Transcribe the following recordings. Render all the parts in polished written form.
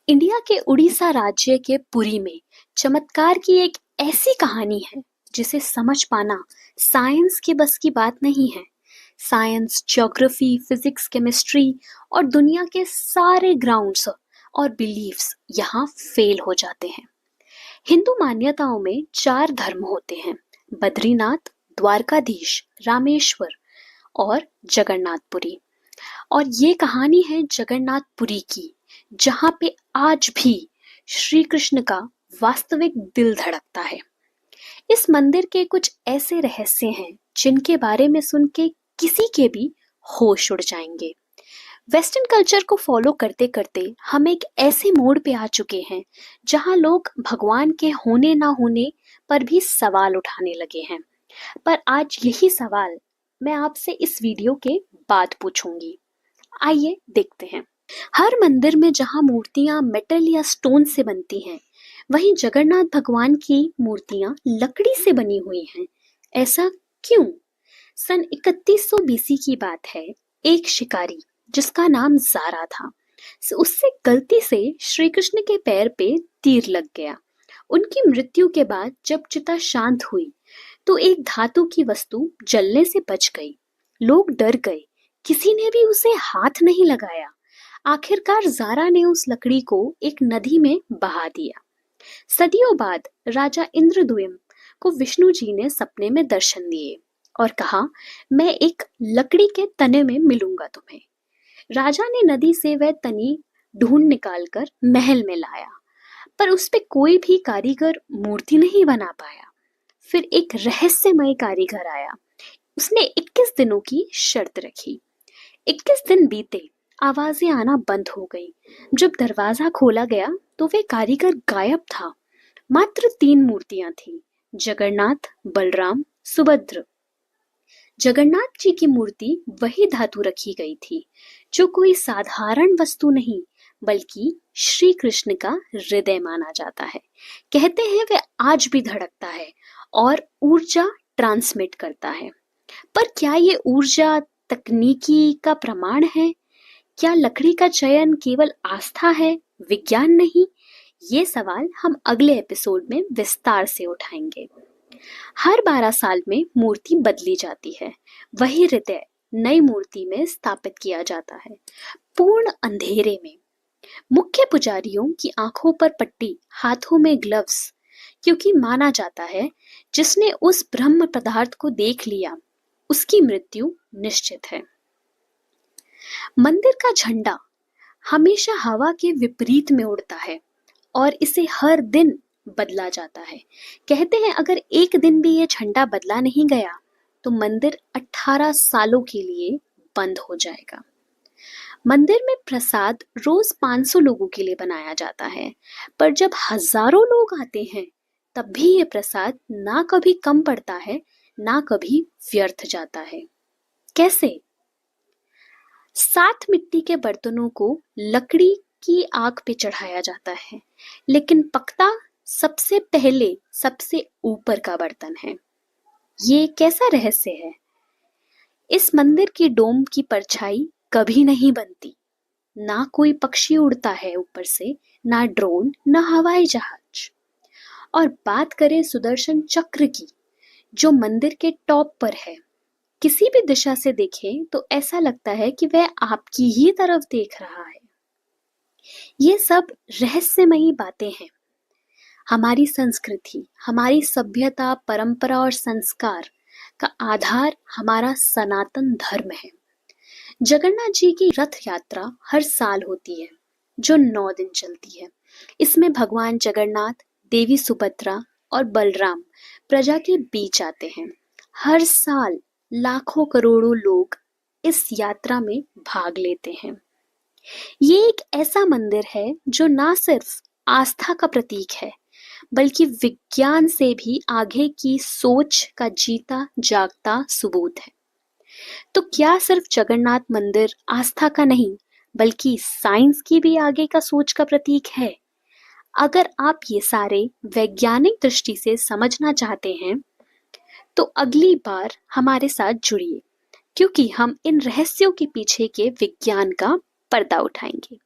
India के उड़ीसा राज्य के पुरी में चमत्कार की एक ऐसी कहानी है जिसे समझ पाना साइंस के बस की बात नहीं है। साइंस, ज्योग्राफी, फिजिक्स, केमिस्ट्री और दुनिया के सारे ग्राउंड्स और बिलीफ्स यहाँ फेल हो जाते हैं। हिंदू मान्यताओं में चार धर्म होते हैं: बद्रीनाथ, द्वारकाधीश, रामेश्वर और जगन्नाथपुरी। और ये कहानी है जगन्नाथपुरी की, जहाँ पे आज भी श्री कृष्ण का वास्तविक दिल धड़कता है। इस मंदिर के कुछ ऐसे रहस्य हैं जिनके बारे में सुन के किसी के भी होश उड़ जाएंगे। वेस्टर्न कल्चर को फॉलो करते करते हम एक ऐसे मोड़ पे आ चुके हैं जहां लोग भगवान के होने ना होने पर भी सवाल उठाने लगे हैं। पर आज यही सवाल मैं आपसे इस वीडियो के बाद पूछूंगी। आइए देखते हैं। हर मंदिर में जहां मूर्तियां मेटल या स्टोन से बनती हैं, वहीं जगन्नाथ भगवान की मूर्तियां लकड़ी से बनी हुई हैं। ऐसा क्यों? सन 3100 बीसी की बात है। एक शिकारी जिसका नाम जारा था, उससे गलती से श्री कृष्ण के पैर पे तीर लग गया। उनकी मृत्यु के बाद जब चिता शांत हुई तो एक धातु की वस्तु जलने से बच गई। लोग डर गए, किसी ने भी उसे हाथ नहीं लगाया। आखिरकार जारा ने उस लकड़ी को एक नदी में बहा दिया। सदियों बाद राजा इंद्रद्युम्न को विष्णु जी ने सपने में दर्शन दिए और कहा, मैं एक लकड़ी के तने में मिलूंगा तुम्हें। राजा ने नदी से वह तनी ढूंढ निकालकर महल में लाया, पर उस पे कोई भी कारीगर मूर्ति नहीं बना पाया। फिर एक रहस्यमय कारीगर आया। उसने 21 दिनों की शर्त रखी। 21 दिन बीते, आवाजें आना बंद हो गई। जब दरवाजा खोला गया तो वे कारीगर गायब था। मात्र 3 मूर्तियां थीं: जगन्नाथ, बलराम, सुभद्र। जगन्नाथ जी की मूर्ति वही धातु रखी गई थी जो कोई साधारण वस्तु नहीं बल्कि श्री कृष्ण का हृदय माना जाता है। कहते हैं वह आज भी धड़कता है और ऊर्जा ट्रांसमिट करता है। पर क्या ये ऊर्जा तकनीकी का प्रमाण है? क्या लकड़ी का चयन केवल आस्था है, विज्ञान नहीं? ये सवाल हम अगले एपिसोड में विस्तार से उठाएंगे। हर 12 साल में मूर्ति बदली जाती है। वही हृदय नई मूर्ति में स्थापित किया जाता है, पूर्ण अंधेरे में। मुख्य पुजारियों की आंखों पर पट्टी, हाथों में ग्लव्स, क्योंकि माना जाता है जिसने उस ब्रह्म पदार्थ को देख लिया उसकी मृत्यु निश्चित है। मंदिर का झंडा हमेशा हवा के विपरीत में उड़ता है और इसे हर दिन बदला जाता है। कहते हैं अगर एक दिन भी ये झंडा बदला नहीं गया तो मंदिर 18 सालों के लिए बंद हो जाएगा। मंदिर में प्रसाद रोज 500 लोगों के लिए बनाया जाता है, पर जब हजारों लोग आते हैं तब भी ये प्रसाद ना कभी कम पड़ता है ना कभी व्यर्थ जाता है। कैसे? 7 मिट्टी के बर्तनों को लकड़ी की आग पे चढ़ाया जाता है, लेकिन पकता सबसे पहले सबसे ऊपर का बर्तन है। ये कैसा रहस्य है? इस मंदिर की डोम की परछाई कभी नहीं बनती। ना कोई पक्षी उड़ता है ऊपर से, ना ड्रोन, ना हवाई जहाज। और बात करें सुदर्शन चक्र की, जो मंदिर के टॉप पर है, किसी भी दिशा से देखें तो ऐसा लगता है कि वह आपकी ही तरफ देख रहा है। ये सब रहस्यमयी बातें हैं। हमारी संस्कृति, हमारी सभ्यता, परंपरा और संस्कार का आधार हमारा सनातन धर्म है। जगन्नाथ जी की रथ यात्रा हर साल होती है, जो 9 दिन चलती है। इसमें भगवान जगन्नाथ, देवी सुभद्रा और बलराम प्रजा के बीच आते हैं। हर साल लाखों करोड़ों लोग इस यात्रा में भाग लेते हैं। ये एक ऐसा मंदिर है जो ना सिर्फ आस्था का प्रतीक है बल्कि विज्ञान से भी आगे की सोच का जीता जागता सबूत है। तो क्या सिर्फ जगन्नाथ मंदिर आस्था का नहीं बल्कि साइंस की भी आगे का सोच का प्रतीक है? अगर आप ये सारे वैज्ञानिक दृष्टि से समझना चाहते हैं तो अगली बार हमारे साथ जुड़िए, क्योंकि हम इन रहस्यों के पीछे के विज्ञान का पर्दा उठाएंगे।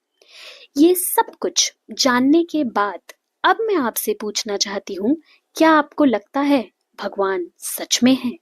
ये सब कुछ जानने के बाद अब मैं आपसे पूछना चाहती हूँ, क्या आपको लगता है भगवान सच में है?